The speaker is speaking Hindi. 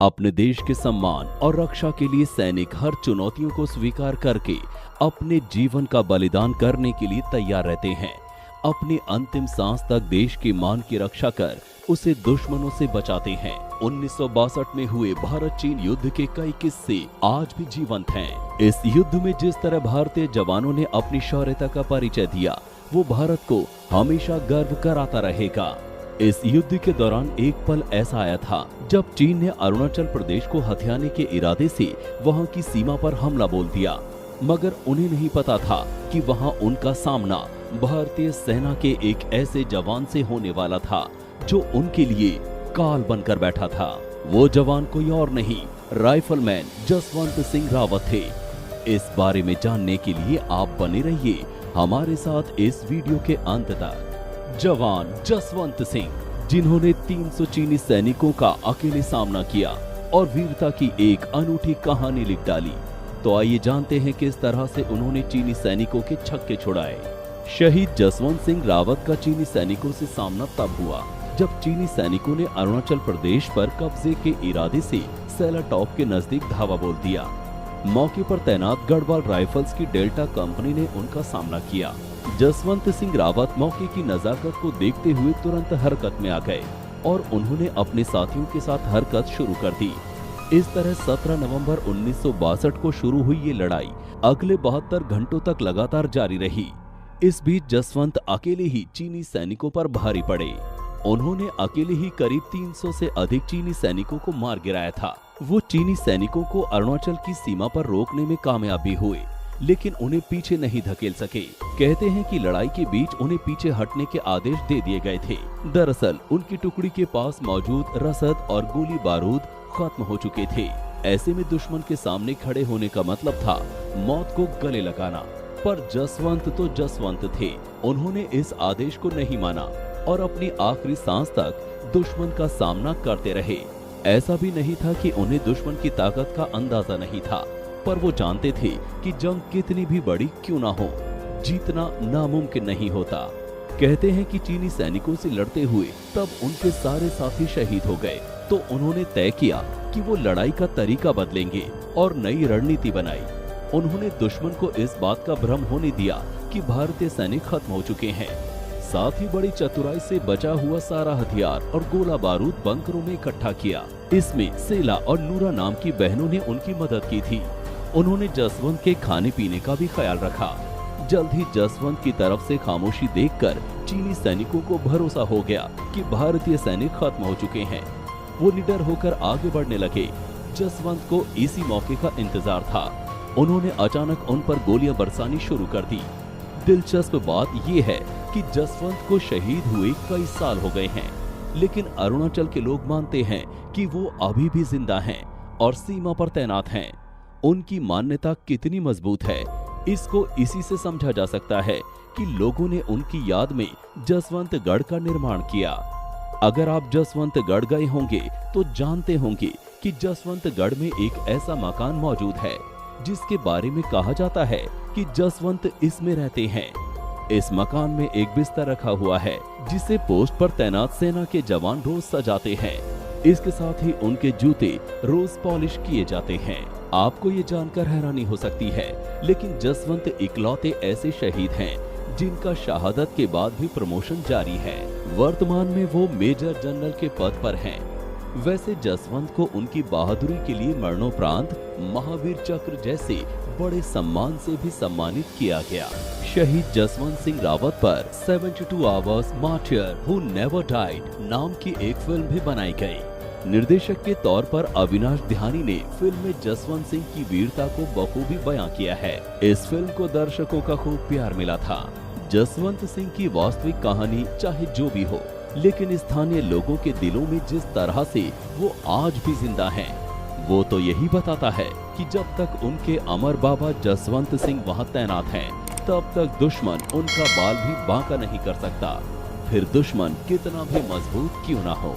अपने देश के सम्मान और रक्षा के लिए सैनिक हर चुनौतियों को स्वीकार करके अपने जीवन का बलिदान करने के लिए तैयार रहते हैं। अपनी अंतिम सांस तक देश के मान की रक्षा कर उसे दुश्मनों से बचाते हैं। 1962 में हुए भारत चीन युद्ध के कई किस्से आज भी जीवंत हैं। इस युद्ध में जिस तरह भारतीय जवानों ने अपनी शौर्यता का परिचय दिया, वो भारत को हमेशा गर्व कराता रहेगा। इस युद्ध के दौरान एक पल ऐसा आया था जब चीन ने अरुणाचल प्रदेश को हथियाने के इरादे से वहां की सीमा पर हमला बोल दिया, मगर उन्हें नहीं पता था कि वहां उनका सामना भारतीय सेना के एक ऐसे जवान से होने वाला था जो उनके लिए काल बनकर बैठा था। वो जवान कोई और नहीं, राइफलमैन जसवंत सिंह रावत थे। इस बारे में जानने के लिए आप बने रहिए हमारे साथ इस वीडियो के अंत तक। जवान जसवंत सिंह, जिन्होंने 300 चीनी सैनिकों का अकेले सामना किया और वीरता की एक अनूठी कहानी लिख डाली। तो आइए जानते हैं किस तरह से उन्होंने चीनी सैनिकों के छक्के छुड़ाए। शहीद जसवंत सिंह रावत का चीनी सैनिकों से सामना तब हुआ जब चीनी सैनिकों ने अरुणाचल प्रदेश पर कब्जे के इरादे से सेला टॉप के नजदीक धावा बोल दिया। मौके पर तैनात गढ़वाल राइफल्स की डेल्टा कंपनी ने उनका सामना किया। जसवंत सिंह रावत मौके की नजाकत को देखते हुए तुरंत हरकत में आ गए और उन्होंने अपने साथियों के साथ हरकत शुरू कर दी। इस तरह 17 नवंबर 1962 को शुरू हुई ये लड़ाई अगले 72 घंटों तक लगातार जारी रही। इस बीच जसवंत अकेले ही चीनी सैनिकों पर भारी पड़े। उन्होंने अकेले ही करीब 300 से अधिक चीनी सैनिकों को मार गिराया था। वो चीनी सैनिकों को अरुणाचल की सीमा पर रोकने में कामयाब भी हुए, लेकिन उन्हें पीछे नहीं धकेल सके। कहते हैं कि लड़ाई के बीच उन्हें पीछे हटने के आदेश दे दिए गए थे। दरअसल उनकी टुकड़ी के पास मौजूद रसद और गोली बारूद खत्म हो चुके थे। ऐसे में दुश्मन के सामने खड़े होने का मतलब था मौत को गले लगाना। पर जसवंत तो जसवंत थे। उन्होंने इस आदेश को नहीं माना और अपनी आखिरी सांस तक दुश्मन का सामना करते रहे। ऐसा भी नहीं था कि उन्हें दुश्मन की ताकत का अंदाजा नहीं था, पर वो जानते थे कि जंग कितनी भी बड़ी क्यों ना हो, जीतना नामुमकिन नहीं होता। कहते हैं कि चीनी सैनिकों से लड़ते हुए तब उनके सारे साथी शहीद हो गए, तो उन्होंने तय किया कि वो लड़ाई का तरीका बदलेंगे और नई रणनीति बनाई। उन्होंने दुश्मन को इस बात का भ्रम होने दिया कि भारतीय सैनिक खत्म हो चुके हैं। साथ ही बड़ी चतुराई से बचा हुआ सारा हथियार और गोला बारूद बंकरों में इकट्ठा किया। इसमें सेला और नूरा नाम की बहनों ने उनकी मदद की थी। उन्होंने जसवंत के खाने पीने का भी ख्याल रखा। जल्द ही जसवंत की तरफ से खामोशी देखकर चीनी सैनिकों को भरोसा हो गया कि भारतीय सैनिक खत्म हो चुके हैं। वो निडर होकर आगे बढ़ने लगे। जसवंत को इसी मौके का इंतजार था। उन्होंने अचानक उन पर गोलियां बरसानी शुरू कर दी। दिलचस्प बात यह है कि जसवंत को शहीद हुए कई साल हो गए हैं, लेकिन अरुणाचल के लोग मानते हैं कि वो अभी भी जिंदा हैं और सीमा पर तैनात हैं। उनकी मान्यता कितनी मजबूत है, इसको इसी से समझा जा सकता है कि लोगों ने उनकी याद में जसवंतगढ़ का निर्माण किया। अगर आप जसवंतगढ़ गए होंगे तो जानते होंगे कि जसवंतगढ़ में एक ऐसा मकान मौजूद है जिसके बारे में कहा जाता है कि जसवंत इसमें रहते हैं। इस मकान में एक बिस्तर रखा हुआ है जिसे पोस्ट पर तैनात सेना के जवान रोज सजाते हैं। इसके साथ ही उनके जूते रोज पॉलिश किए जाते हैं। आपको ये जानकर हैरानी हो सकती है, लेकिन जसवंत इकलौते ऐसे शहीद हैं जिनका शहादत के बाद भी प्रमोशन जारी है। वर्तमान में वो मेजर जनरल के पद पर हैं। वैसे जसवंत को उनकी बहादुरी के लिए मरणोपरांत महावीर चक्र जैसे बड़े सम्मान से भी सम्मानित किया गया। शहीद जसवंत सिंह रावत पर 72 hours martyr who never died नाम की एक फिल्म भी बनाई गई। निर्देशक के तौर पर अविनाश ध्यानी ने फिल्म में जसवंत सिंह की वीरता को बखूबी बयां किया है। इस फिल्म को दर्शकों का खूब प्यार मिला था। जसवंत सिंह की वास्तविक कहानी चाहे जो भी हो, लेकिन स्थानीय लोगों के दिलों में जिस तरह से वो आज भी जिंदा हैं, वो तो यही बताता है कि जब तक उनके अमर बाबा जसवंत सिंह वहां तैनात हैं, तब तक दुश्मन उनका बाल भी बांका नहीं कर सकता, फिर दुश्मन कितना भी मजबूत क्यों ना हो।